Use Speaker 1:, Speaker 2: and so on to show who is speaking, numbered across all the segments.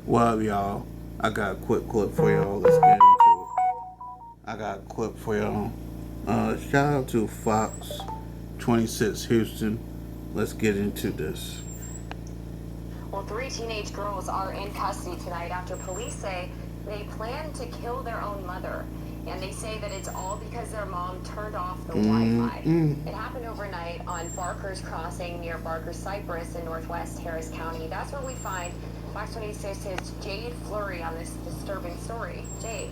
Speaker 1: Well, y'all, I got a quick clip for y'all. Let's get into it. I got a clip for y'all. Shout out to Fox 26 Houston. Let's get into this.
Speaker 2: Well, three teenage girls are in custody tonight after police say they plan to kill their own mother. And they say that it's all because their mom turned off the Wi-Fi. It happened overnight on Barker's Crossing near Barker Cypress in northwest Harris County. That's where we find Fox 26's Jade Flurry on this disturbing story. Jade.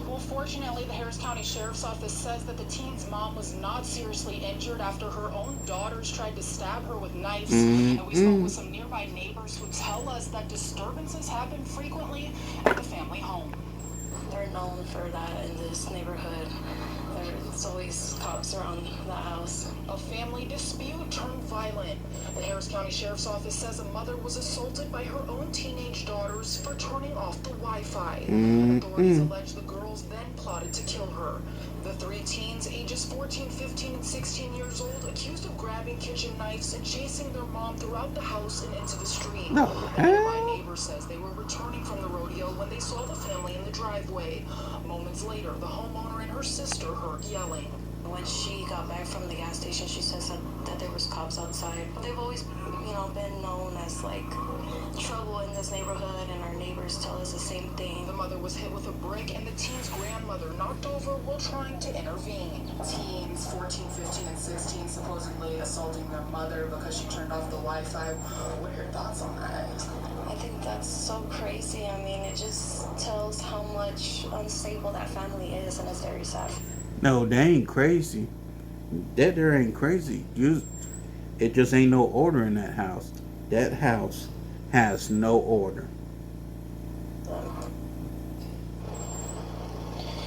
Speaker 3: Well, fortunately, the Harris County Sheriff's Office says that the teen's mom was not seriously injured after her own daughters tried to stab her with knives. And we spoke with some nearby neighbors who tell us that disturbances happen frequently at the family home.
Speaker 4: They're known for that in this neighborhood. There's always cops around the house.
Speaker 3: A family dispute turned violent. The Harris County Sheriff's Office says a mother was assaulted by her own teenage daughters for turning off the Wi-Fi. Authorities allege the girls then plotted to kill her. The three teens, ages 14, 15, and 16 years old, accused of grabbing kitchen knives and chasing their mom throughout the house and into the street.
Speaker 1: No,
Speaker 3: A nearby neighbor says they were returning from the rodeo when they saw the family in the driveway. Moments later, the homeowner and her sister heard yelling.
Speaker 4: When she got back from the gas station, she says that there was cops outside. They've always, been known as like trouble in this neighborhood, and our neighbors tell us the same thing.
Speaker 3: The mother was hit with a brick and the teen's grandmother knocked over while trying to intervene.
Speaker 5: Teens 14, 15, and 16 supposedly assaulting their mother because she turned off the Wi-Fi. What are your thoughts on that?
Speaker 4: I think that's so crazy. I mean, it just tells how much unstable that family is, and it's very sad.
Speaker 1: No, they ain't crazy. That there ain't crazy. It just ain't no order in that house. That house has no order.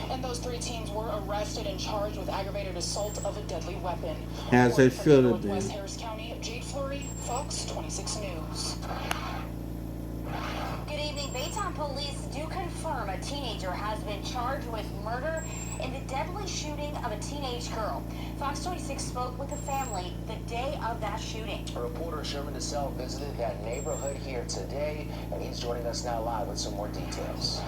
Speaker 3: And those three teens were arrested and charged with aggravated assault of a deadly weapon.
Speaker 1: As they
Speaker 3: From
Speaker 1: should have
Speaker 3: Northwest
Speaker 1: been.
Speaker 3: Harris County, Jade Flurry, Fox 26 News.
Speaker 2: Good evening. Baytown police do confirm a teenager has been charged with murder in the deadly shooting of a teenage girl. Fox 26 spoke with the family the day of that shooting.
Speaker 6: Reporter Sherman DeSalle visited that neighborhood here today, and he's joining us now live with some more details.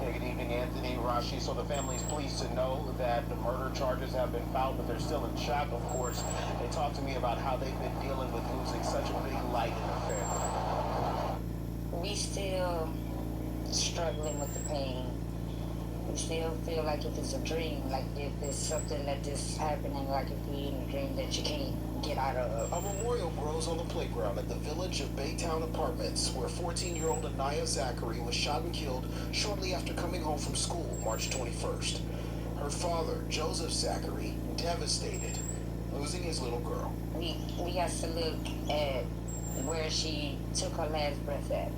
Speaker 7: Hey, good evening, Anthony, Rashi. So the family is pleased to know that the murder charges have been filed, but they're still in shock, of course. They talked to me about how they've been dealing with losing such a big light in their family.
Speaker 8: We still struggling with the pain. We still feel like if it's a dream, like if it's something that is happening, like if we in a dream that you can't get out of.
Speaker 9: A memorial grows on the playground at the Village of Baytown Apartments, where 14-year-old Anaya Zachary was shot and killed shortly after coming home from school, March 21st. Her father, Joseph Zachary, devastated, losing his little girl.
Speaker 8: We got to look at where she took her last breath at.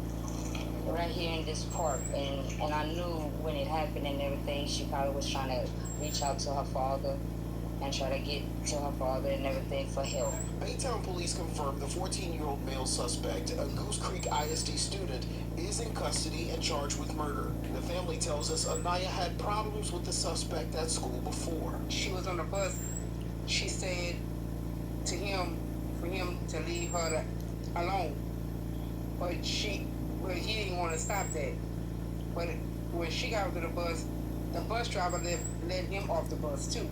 Speaker 8: Right here in this park, and I knew when it happened and everything, she probably was trying to reach out to her father and try to get to her father and everything for help.
Speaker 9: Baytown police confirmed the 14-year-old male suspect, a Goose Creek ISD student, is in custody and charged with murder. The family tells us Anaya had problems with the suspect at school before.
Speaker 10: She was on the bus. She said to him, for him to leave her alone, but he didn't want to stop that. But when she got to the bus driver let him off the bus too.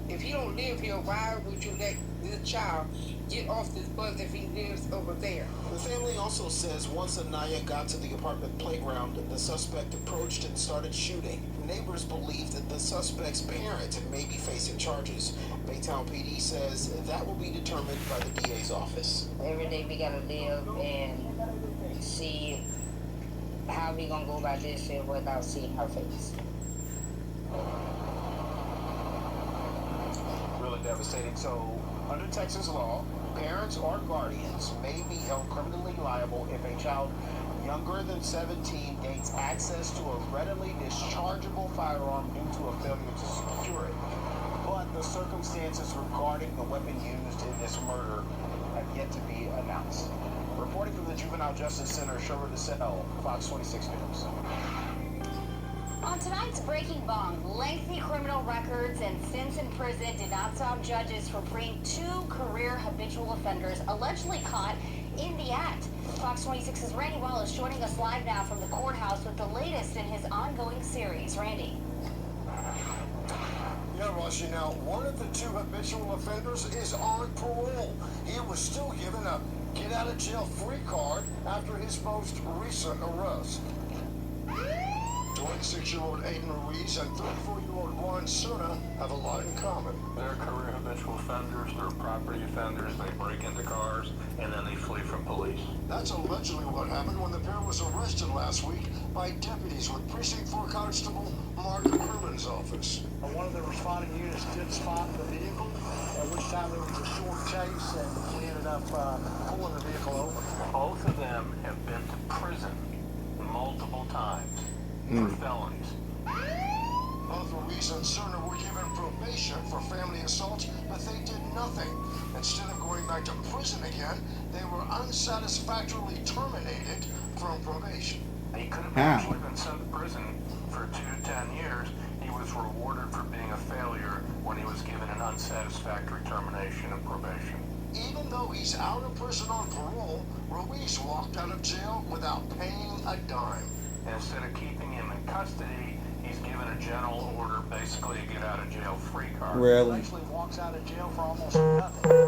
Speaker 10: If he don't live here, why would you let this child get off this bus if he lives over there?
Speaker 9: The family also says once Anaya got to the apartment playground, the suspect approached and started shooting. Neighbors believe that the suspect's parent may be facing charges. Baytown PD says that will be determined by the DA's office.
Speaker 8: Every day we gotta live and see how we gonna go about this shit without seeing her face.
Speaker 7: Really devastating. So, under Texas law, parents or guardians may be held criminally liable if a child younger than 17 gains access to a readily dischargeable firearm due to a failure to secure it. But the circumstances regarding the weapon used in this murder have yet to be announced. Reporting from the Juvenile Justice Center, Sherman DeSalle, Fox 26 News.
Speaker 2: On tonight's Breaking Bong, lengthy criminal records and stints in prison did not stop judges from freeing 2 career habitual offenders allegedly caught in the act. Fox 26's Randy Wallace joining us live now from the courthouse with the latest in his ongoing series. Randy.
Speaker 7: Yeah, Russia, now one of the 2 habitual offenders is on parole. He was still given a get-out-of-jail-free card after his most recent arrest. 26-year-old Aiden Ruiz and 34-year-old Juan Cerna have a lot in common.
Speaker 11: They're career habitual offenders, they're property offenders, they break into cars, and then they flee from police.
Speaker 7: That's allegedly what happened when the pair was arrested last week by deputies with Precinct 4 Constable Mark Herman's office.
Speaker 12: One of the responding units did spot the vehicle, at which time there was a short chase, and we ended up pulling the vehicle over.
Speaker 11: Both of them have been to prison multiple times for felonies.
Speaker 7: Both Ruiz and Cerna were given probation for family assault, but they did nothing. Instead of going back to prison again, they were unsatisfactorily terminated from probation.
Speaker 11: He could have actually been sent to prison for 2 to 10 years. He was rewarded for being a failure when he was given an unsatisfactory termination of probation.
Speaker 7: Even though he's out of prison on parole, Ruiz walked out of jail without paying a dime.
Speaker 11: And instead of keeping him in custody, he's given a general order, basically a get-out-of-jail-free card.
Speaker 12: He actually walks out of jail for almost nothing. He'll be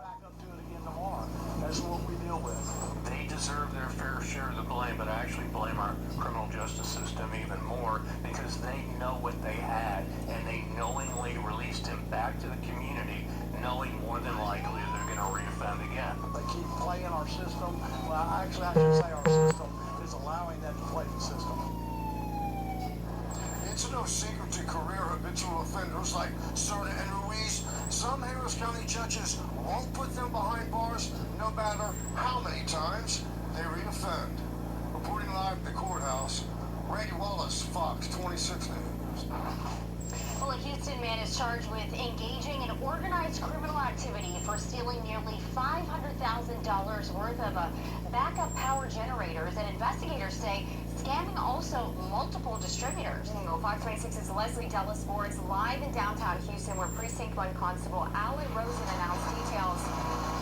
Speaker 12: back up to it again tomorrow. That's what we deal with.
Speaker 11: They deserve their fair share of the blame, but I actually blame our criminal justice system even more because they know what they had, and they knowingly released him back to the community, knowing more than likely they're going to reoffend again.
Speaker 12: They keep playing our system. Well, actually, I should say our system is allowing them to play the system.
Speaker 7: It's no secret to career habitual offenders like Cerna and Ruiz. Some Harris County judges won't put them behind bars no matter how many times they reoffend. Reporting live at the courthouse, Randy Wallace, Fox 26 News.
Speaker 2: Well, a Houston man is charged with engaging in organized criminal activity for stealing nearly $500,000 worth of backup power generators, and investigators say scamming also multiple distributors. Fox 26's Leslie Della Sports live in downtown Houston, where Precinct 1 Constable Alan Rosen announced details.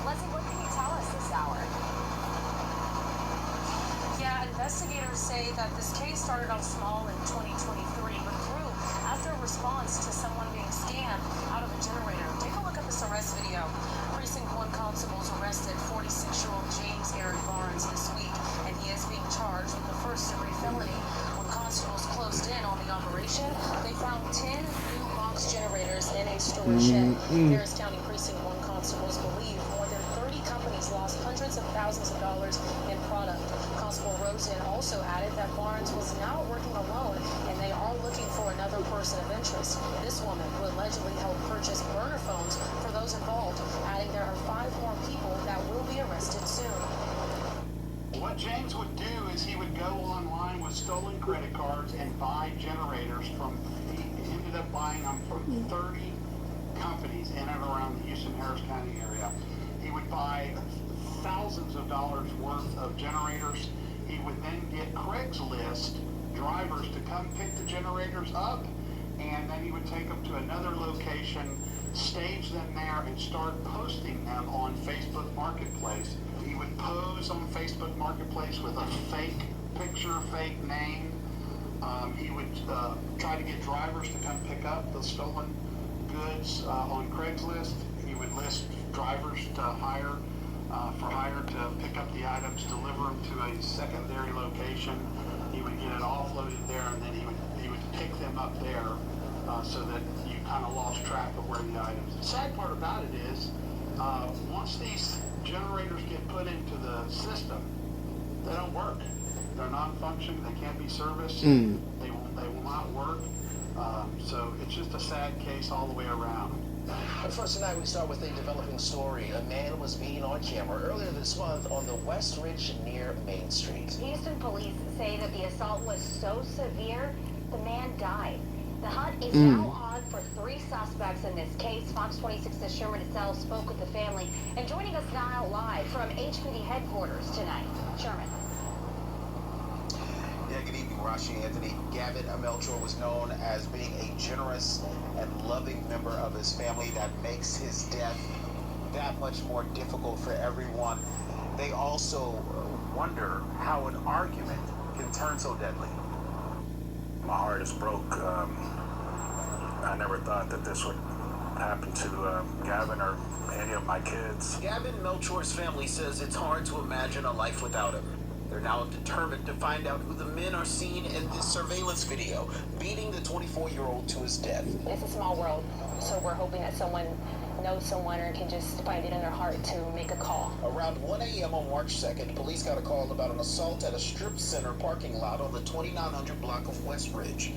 Speaker 2: Leslie, what can you tell us this hour?
Speaker 13: Yeah, investigators say that this case started off small in 2023, but grew after a response to someone being scammed out of a generator. Take a look at this arrest video. Precinct 1 constables arrested 46-year-old James Eric Barnes this week, and he is being charged with the first-degree felony. When constables closed in on the operation, they found 10 new box generators in a storage shed. Harris County Precinct 1 constables believe more than 30 companies lost hundreds of thousands of dollars in product. Constable Rosen also added that Barnes was not working alone, and they are looking for another person of interest. This woman who allegedly helped purchase burner phones for those involved, adding there are 5 more people that will be arrested soon.
Speaker 14: What James would do is he would go online with stolen credit cards and buy generators he ended up buying them from 30 companies in and around the Houston-Harris County area. He would buy thousands of dollars worth of generators. He would then get Craigslist drivers to come pick the generators up, and then he would take them to another location, stage them there, and start posting them on Facebook Marketplace. He would pose on Facebook Marketplace with a fake picture, fake name. He would try to get drivers to come pick up the stolen goods on Craigslist. He would list drivers to hire to pick up the items, deliver them to a secondary location. He would get it offloaded there, and then he would pick them up there so that you kind of lost track of where the items. The sad part about it is once these generators get put into the system, they don't work. They're non-functioning. They can't be serviced. They will not work. So it's just a sad case all the way around.
Speaker 6: But first tonight, we start with a developing story. A man was being on camera earlier this month on the West Ridge near Main Street.
Speaker 2: Houston police say that the assault was so severe, the man died. The hunt is now on for 3 suspects in this case. Fox 26's Sherman itself spoke with the family, and joining us now live from HPD headquarters tonight, Sherman.
Speaker 15: Yeah,
Speaker 6: Yeah, good evening, Rashi Anthony. Gavin Melchor was known as being a generous and loving member of his family. That makes his death that much more difficult for everyone. They also wonder how an argument can turn so deadly.
Speaker 15: My heart is broke. I never thought that this would happen to Gavin or any of my kids.
Speaker 6: Gavin Melchor's family says it's hard to imagine a life without him. They're now determined to find out who the men are seen in this surveillance video, beating the 24-year-old to his death.
Speaker 2: It's a small world, so we're hoping that someone knows someone or can just find it in their heart to make a call.
Speaker 6: Around 1 a.m. on March 2nd, police got a call about an assault at a strip center parking lot on the 2900 block of Westridge.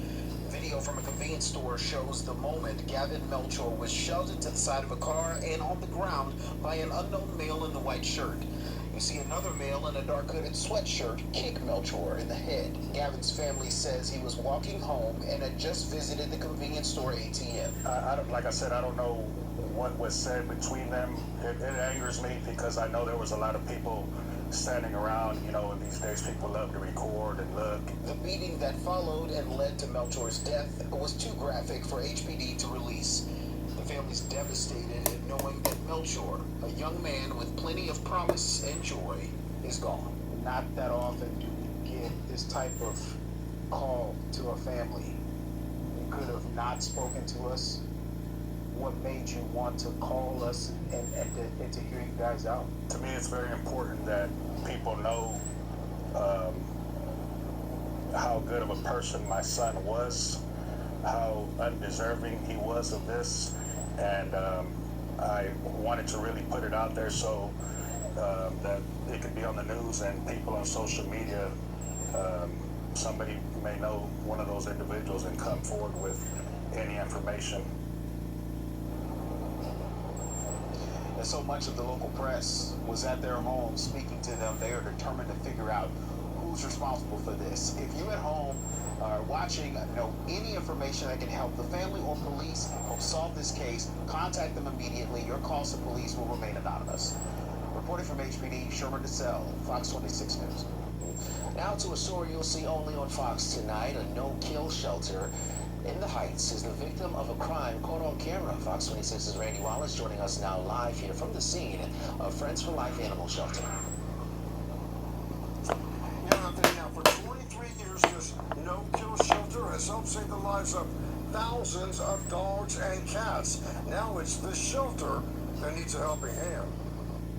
Speaker 6: Video from a convenience store shows the moment Gavin Melchor was shoved into the side of a car and on the ground by an unknown male in the white shirt. You see another male in a dark hooded sweatshirt kick Melchor in the head. Gavin's family says he was walking home and had just visited the convenience store ATM.
Speaker 15: Like I said, I don't know what was said between them. It angers me because I know there was a lot of people standing around. You know, and these days people love to record and look.
Speaker 6: The beating that followed and led to Melchor's death was too graphic for HPD to release. The family's devastated in knowing that Melchor, a young man with plenty of promise and joy, is gone.
Speaker 7: Not that often do we get this type of call to a family. You could have not spoken to us. What made you want to call us and to hear you guys out?
Speaker 15: To me, it's very important that people know how good of a person my son was, how undeserving he was of this, and I wanted to really put it out there so that it could be on the news and people on social media, somebody may know one of those individuals and come forward with any information.
Speaker 6: And so much of the local press was at their home speaking to them. They are determined to figure out who's responsible for this. If you at home are watching, know any information that can help the family or police help solve this case, contact them immediately. Your calls to police will remain anonymous. Reporting from HPD, Sherman DeSalle, Fox 26 News. Now to a story you'll see only on Fox tonight. A no-kill shelter in the Heights is the victim of a crime caught on camera. Fox 26's Randy Wallace joining us now live here from the scene of Friends for Life Animal Shelter.
Speaker 16: Now, for 23 years, this no-kill shelter has helped save the lives of thousands of dogs and cats. Now it's this shelter that needs a helping hand.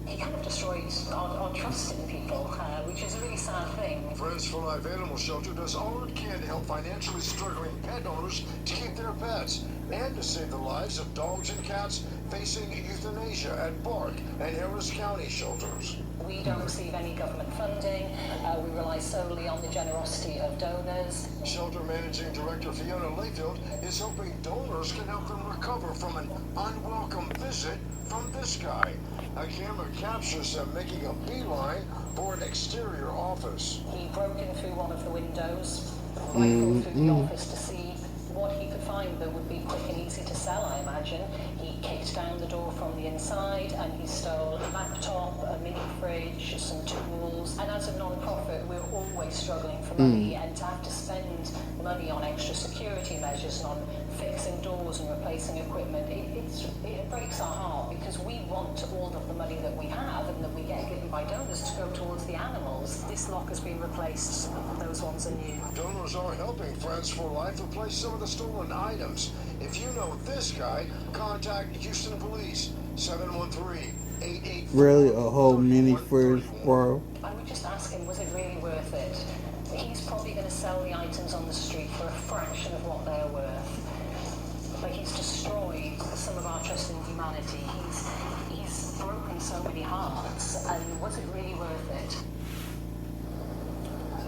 Speaker 13: He kind of destroyed our trust in people, which is a really sad thing.
Speaker 16: Friends for Life Animal Shelter does all it can to help financially struggling pet owners to keep their pets and to save the lives of dogs and cats facing euthanasia at Bark and Harris County shelters.
Speaker 13: We don't receive any government funding. We rely solely on the generosity of donors.
Speaker 16: Shelter Managing Director Fiona Layfield is hoping donors can help them recover from an unwelcome visit from this guy. A camera captures him making a beeline for an exterior office.
Speaker 13: He broke in through one of the windows, rifled through the office to see what he could find that would be quick and easy to sell, I imagine. He kicked down the door from the inside and he stole a laptop, a mini fridge, some tools. And as a non-profit, we're always struggling for money, and to have to spend money on extra security measures and on fixing doors and replacing equipment, it breaks our heart, because we want all of the money that we have and that we get given by donors to go towards the animals. This lock has been replaced, those ones are new.
Speaker 16: Donors are helping Friends for Life replace some of the stolen items. If you know this guy, contact Houston Police, 713-884.
Speaker 1: Really, a whole mini fridge, bro?
Speaker 13: I would just ask him, was it really worth it? He's probably going to sell the items on the street for a fraction of what they're worth. But he's destroyed some of our trust in humanity. He's broken so many hearts, and was it really worth it?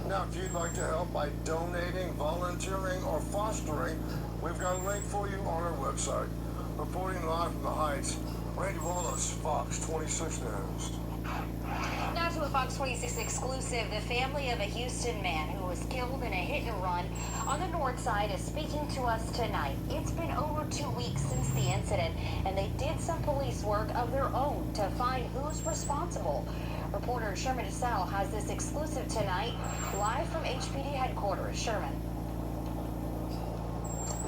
Speaker 16: Now, if you'd like to help by donating, volunteering, or fostering, we've got a link for you on our website. Reporting live from the Heights, Randy Wallace, Fox 26 News.
Speaker 2: Now,
Speaker 17: to a Fox 26 exclusive. The family of a Houston man who was killed in a hit and run on the north side is speaking to us tonight. It's been over 2 weeks since the incident, and they did some police work of their own to find who's responsible. Reporter Sherman DeSalle has this exclusive tonight, live from HPD headquarters. Sherman.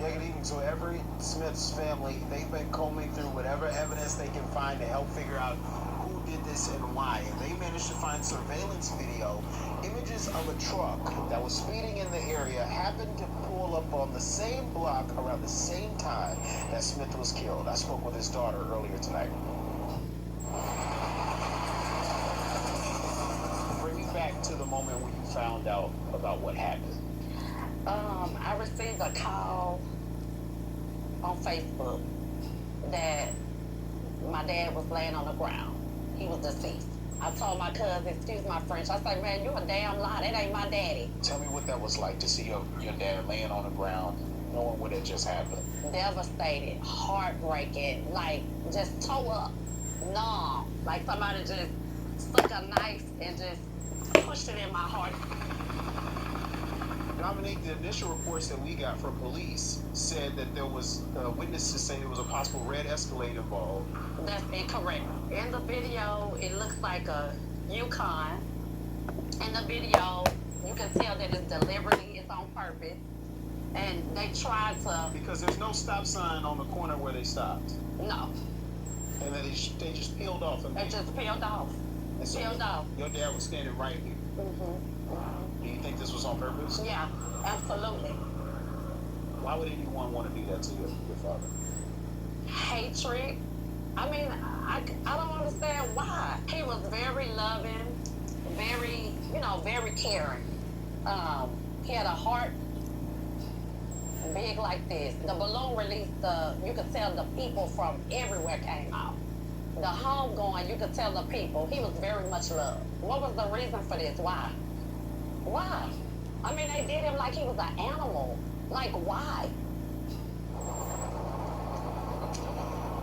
Speaker 6: Yeah, good evening. So every Smith's family, they've been combing through whatever evidence they can find to help figure out who did this and why. And they managed to find surveillance video, images of a truck that was speeding in the area, happened to pull up on the same block around the same time that Smith was killed. I spoke with his daughter earlier tonight. Bring me back to the moment when you found out about what happened.
Speaker 8: I received a call on Facebook that my dad was laying on the ground. He was deceased. I told my cousin, excuse my French, I said, man, you a damn lie. That ain't my daddy.
Speaker 6: Tell me what that was like to see your dad laying on the ground, knowing what had just happened.
Speaker 8: Devastated, heartbreaking, like just tore up, numb. Like somebody just stuck a knife and just pushed it in my heart.
Speaker 6: Dominique, the initial reports that we got from police said that there was witnesses saying there was a possible red Escalade involved.
Speaker 8: That's incorrect. In the video, it looks like a Yukon. In the video, you can tell that it's deliberately, it's on purpose. And they tried to...
Speaker 6: Because there's no stop sign on the corner where they stopped.
Speaker 8: No.
Speaker 6: And then they just peeled off.
Speaker 8: They just peeled off.
Speaker 6: And so
Speaker 8: peeled off.
Speaker 6: Your dad was standing right here. Do you think this was on purpose?
Speaker 8: Yeah, absolutely.
Speaker 6: Why would anyone want to do that to your father?
Speaker 8: Hatred. I mean, I don't understand why. He was very loving, very, very caring. He had a heart big like this. The balloon released you could tell the people from everywhere came out. The homegoing, you could tell the people. He was very much loved. What was the reason for this? Why? Why? I mean, they did him like he was an animal. Like, why?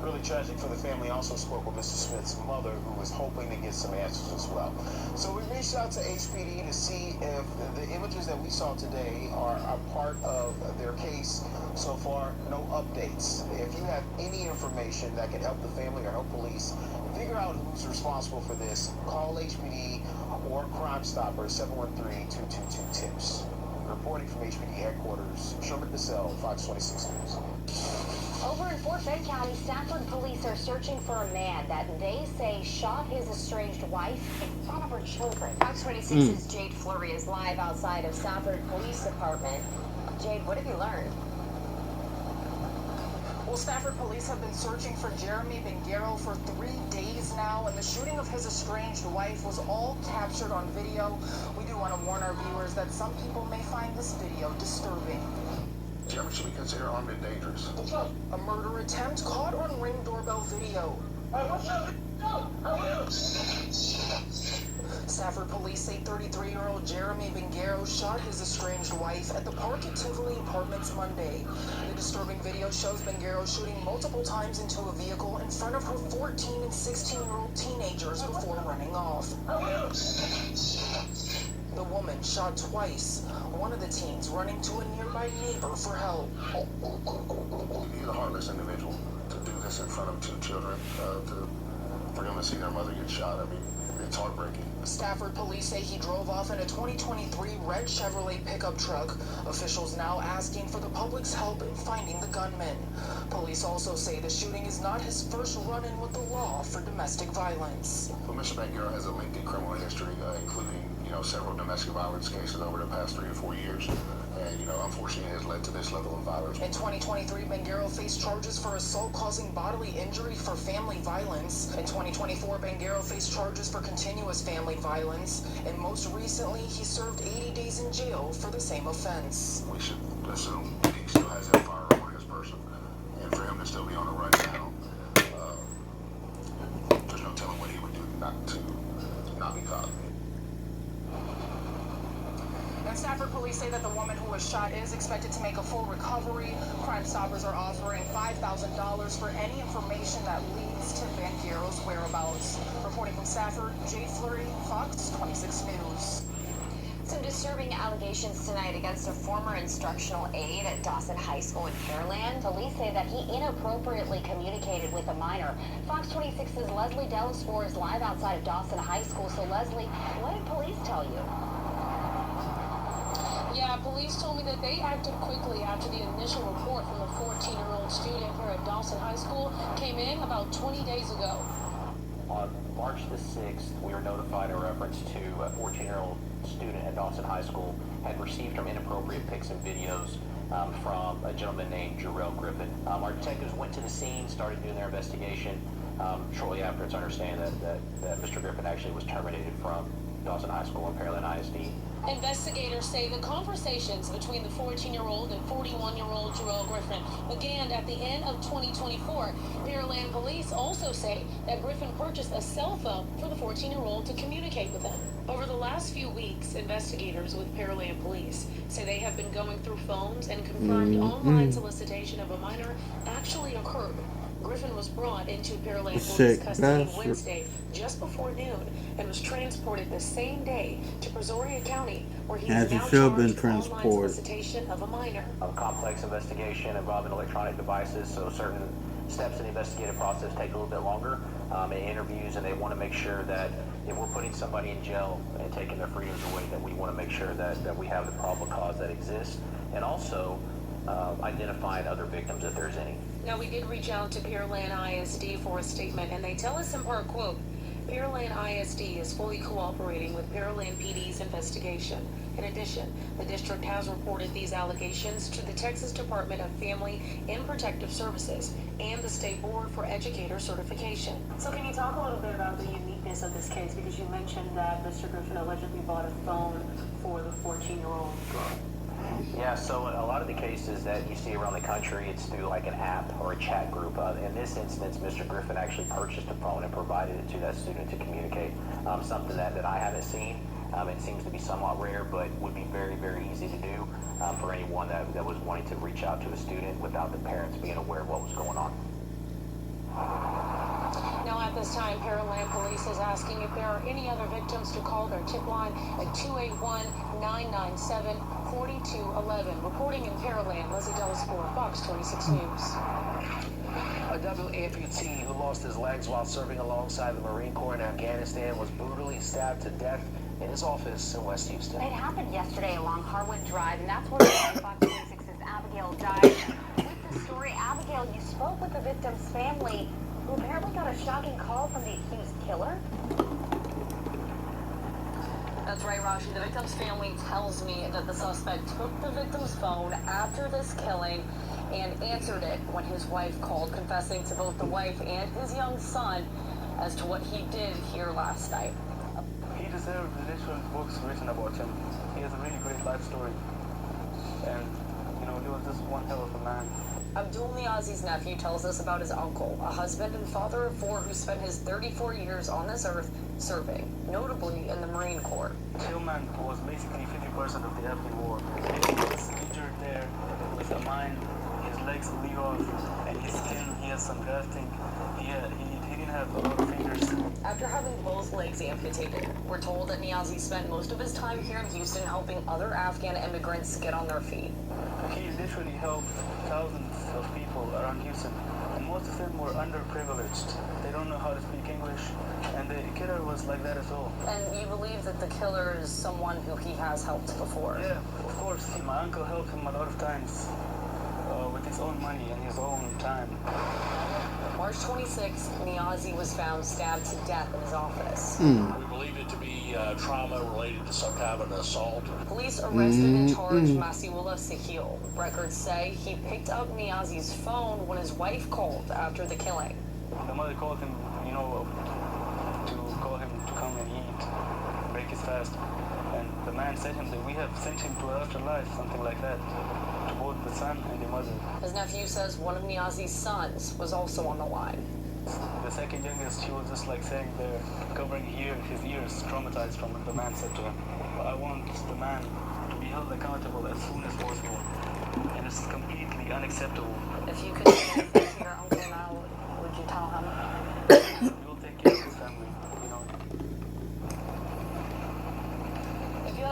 Speaker 6: Really tragic for the family. I also spoke with Mr. Smith's mother, who was hoping to get some answers as well. So we reached out to HPD to see if the images that we saw today are a part of their case. So far, no updates. If you have any information that can help the family or help police figure out who's responsible for this, call HPD or Crime Stoppers 713-222-TIPS. Reporting from HPD headquarters, Sherman DeSalle, Fox 26 News.
Speaker 17: Over in Fort Bend County, Stafford police are searching for a man that they say shot his estranged wife in front of her children. Fox 26's Jade Fleury is live outside of Stafford Police Department. Jade, what have you learned?
Speaker 3: Well, Stafford police have been searching for Jeremy Bingaro for 3 days now, and the shooting of his estranged wife was all captured on video. We do want to warn our viewers that some people may find this video disturbing.
Speaker 9: Jeremy should be considered armed and dangerous.
Speaker 3: A murder attempt caught on Ring doorbell video. Stafford police say 33-year-old Jeremy Bingaro shot his estranged wife at the Park at Tivoli Apartments Monday. The disturbing video shows Bingaro shooting multiple times into a vehicle in front of her 14 and 16-year-old teenagers before running off. The woman shot twice, one of the teens running to a nearby neighbor for help.
Speaker 9: He's a heartless individual to do this in front of 2 children, for him to see their mother get shot. I mean, it's heartbreaking.
Speaker 3: Stafford police say he drove off in a 2023 red Chevrolet pickup truck. Officials now asking for the public's help in finding the gunman. Police also say the shooting is not his first run-in with the law for domestic violence.
Speaker 9: Well, Mr. Bangaro has a lengthy criminal history, including, several domestic violence cases over the past 3 to 4 years. And, unfortunately, it has led to this level of violence.
Speaker 3: In 2023, Bangaro faced charges for assault causing bodily injury for family violence. In 2024, Bangaro faced charges for continuous family violence. And most recently, he served 80 days in jail for the same offense.
Speaker 9: We should assume that he still has that firearm on his person. And for him to still be on the run now, there's no telling what he would do not be caught.
Speaker 3: And Stafford police say that the woman who was shot is expected to make a full recovery. Crime Stoppers are offering $5,000 for any information that leads to Bangaro's whereabouts. Reporting from Stafford.
Speaker 13: Stafford, Jay Fleury, Fox 26 News.
Speaker 2: Some disturbing allegations tonight against a former instructional aide at Dawson High School in Pearland. Police say that he inappropriately communicated with a minor. Fox 26's Leslie Delaspore is live outside of Dawson High School. So Leslie, what did police tell you?
Speaker 13: Yeah, police told me that they acted quickly after the initial report from the 14-year-old student here at Dawson High School came in about 20 days ago.
Speaker 18: On March the 6th, we were notified in reference to a 14-year-old student at Dawson High School had received some inappropriate pics and videos from a gentleman named Jarrell Griffin. Our detectives went to the scene, started doing their investigation. Shortly after, it's understand that Mr. Griffin actually was terminated from Dawson High School and Pearland ISD.
Speaker 13: Investigators say the conversations between the 14-year-old and 41-year-old Jarrell Griffin began at the end of 2024. Pearland police also say that Griffin purchased a cell phone for the 14-year-old to communicate with him. Over the last few weeks, investigators with Pearland police say they have been going through phones and confirmed online solicitation of a minor actually occurred. Griffin was brought into Pearland police custody Wednesday just before noon and was transported the same day to Brazoria County, where he is now charged with online solicitation of a minor.
Speaker 18: A complex investigation involving electronic devices, so certain steps in the investigative process take a little bit longer. In interviews, and they want to make sure that if we're putting somebody in jail and taking their freedoms away, that we want to make sure that we have the probable cause that exists, and also identifying other victims if there's any.
Speaker 13: Now, we did reach out to Pearland ISD for a statement, and they tell us in part, quote, Pearland ISD is fully cooperating with Pearland PD's investigation. In addition, the district has reported these allegations to the Texas Department of Family and Protective Services and the State Board for Educator Certification.
Speaker 19: So can you talk a little bit about the uniqueness of this case? Because you mentioned that Mr. Griffin allegedly bought a phone for the 14-year-old girl.
Speaker 18: Yeah, so a lot of the cases that you see around the country, it's through like an app or a chat group. In this instance, Mr. Griffin actually purchased a phone and provided it to that student to communicate. Something that I haven't seen. It seems to be somewhat rare, but would be very, very easy to do for anyone that was wanting to reach out to a student without the parents being aware of what was going on.
Speaker 13: Now, at this time, Pearland Police is asking if there are any other victims to call their tip line at 281-997-4211. Reporting in Pearland, Leslie Delaspore, Fox 26 News.
Speaker 9: A double amputee who lost his legs while serving alongside the Marine Corps in Afghanistan was brutally stabbed to death in his office in West Houston.
Speaker 17: It happened yesterday along Harwood Drive, and that's where Fox 26's Abigail died. With the story, Abigail, you spoke with the victim's family, who apparently got a shocking call from the accused killer.
Speaker 2: That's right, Rashi. The victim's family tells me that the suspect took the victim's phone after this killing and answered it when his wife called, confessing to both the wife and his young son as to what he did here last night.
Speaker 20: He deserved literal books written about him. He has a really great life story. And, you know, he was just one hell of a man.
Speaker 2: Abdul Niazi's nephew tells us about his uncle, a husband and father of four who spent his 34 years on this earth serving, notably in the Marine Corps.
Speaker 20: Tillman was basically 50% of the Afghan war. He was injured there with a mine, his legs blew off, and his skin, he has some grafting. He didn't have a lot of fingers.
Speaker 2: After having both legs amputated, we're told that Niazi spent most of his time here in Houston helping other Afghan immigrants get on their feet.
Speaker 20: He literally helped thousands of people around Houston, and most of them were underprivileged. They don't know how to speak English, and the killer was like that as well.
Speaker 2: And you believe that the killer is someone who he has helped before?
Speaker 20: Yeah, of course. My uncle helped him a lot of times with his own money and his own time.
Speaker 2: March 26th, Niazi was found stabbed to death in his office.
Speaker 21: We believe it to be trauma related to some kind of an assault.
Speaker 2: Police arrested and charged Masiullah Sahil. Records say he picked up Niazi's phone when his wife called after the killing.
Speaker 20: The mother called him, you know, to call him to come and eat, break his fast. And the man said him that we have sent him to afterlife, something like that, to both the son and the mother.
Speaker 2: His nephew says one of Niazi's sons was also on the line.
Speaker 20: The second youngest, he was just like saying there, covering his ears, traumatized from what the man said to him. I want the man to be held accountable as soon as possible. And it's completely unacceptable.
Speaker 2: If you could say anything to your uncle now, would you tell him?
Speaker 20: We will take care of his family, you know.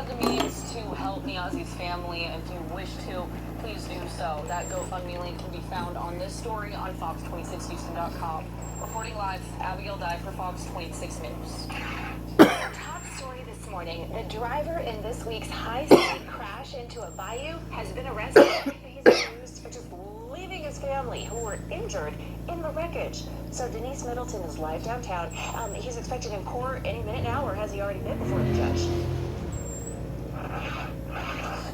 Speaker 13: have the means to help Niazi's family, and if you wish to, please do so. That GoFundMe link can be found on this story on Fox26Houston.com. Reporting live, Abigail Dye for Fox 26 News.
Speaker 2: Top story this morning. The driver in this week's high-speed crash into a bayou has been arrested. He's accused for just leaving his family, who were injured, in the wreckage. So Denise Middleton is live downtown. He's expected in court any minute now, or has he already been before the judge?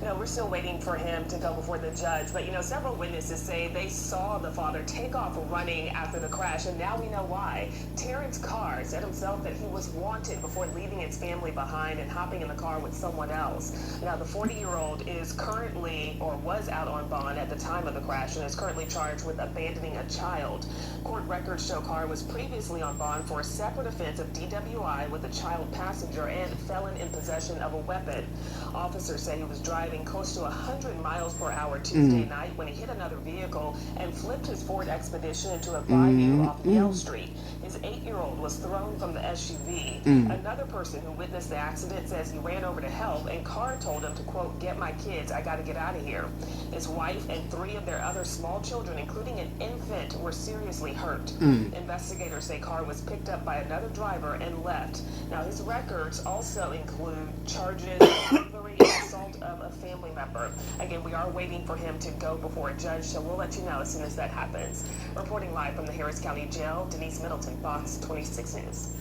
Speaker 5: No, we're still waiting for him to go before the judge. But, several witnesses say they saw the father take off running after the crash, and now we know why. Terrence Carr said himself that he was wanted before leaving his family behind and hopping in the car with someone else. Now, the 40-year-old is currently, or was out on bond at the time of the crash, and is currently charged with abandoning a child. Court records show Carr was previously on bond for a separate offense of DWI with a child passenger and felon in possession of a weapon. Officers say he was driving close to 100 miles per hour Tuesday night when he hit another vehicle and flipped his Ford Expedition into a bayou off Yale Street. His 8-year-old was thrown from the SUV. Another person who witnessed the accident says he ran over to help, and Carr told him to, quote, "Get my kids, I gotta get out of here." His wife and 3 of their other small children, including an infant, were seriously hurt. Investigators say Carr was picked up by another driver and left. Now, his records also include charges of burglary and assault of a family member. Again, we are waiting for him to go before a judge, so we'll let you know as soon as that happens. Reporting live from the Harris County Jail, Denise Middleton, Fox 26 News.